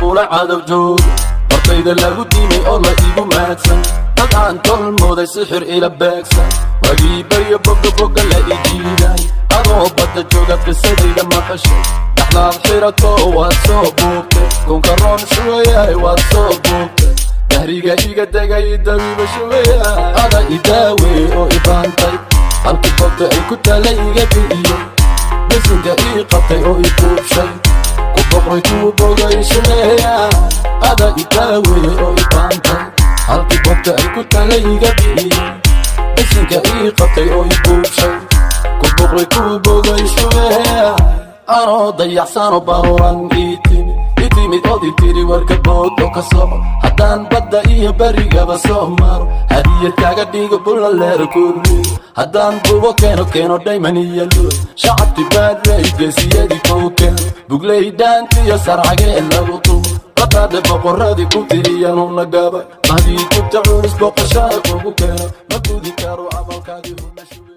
fuula cadowjoog hortayda lagu diimay oo la iigu maadsan dad aan tolmooday sixir ila beegsan wagii baryo boga la ijiiday adoo badda jooga qisadayda maqashay dhaxlaad xirato waad soo buugtay kunka roon shubayay waad soo buugtay dahriga iga degay dabiiba shubaya ada idaawe oo ibaantay halkii bogta ay ku tala iga bi'iyey bisinka ii qabtay oo ibuubshay ku boqray kuu bogay shubeya ada idaawe oo ibaantay halkii bogta ay ku tala iga bi'iyey bisinka ii qabtay oo ibuubshay ku boqray kuu bogay shubeya anoo dayaxsano baruran itimid ood itiri warka bood oo ka soco haddaan badda iyo barigaba soo maro hadiyad kaaga dhigo bulla leer kurmiyo haddaan bubo keeno dhayman iyo luud shacabti baadray geesiyadii kuu keeno bugley dhaantiyo sarcagee lagu tumo qadaadhe boqorradii ku tiriyanuna gabay mahdii jubta culus boqoshaada kugu keeno ma gudi karo camalkaagii huna shuga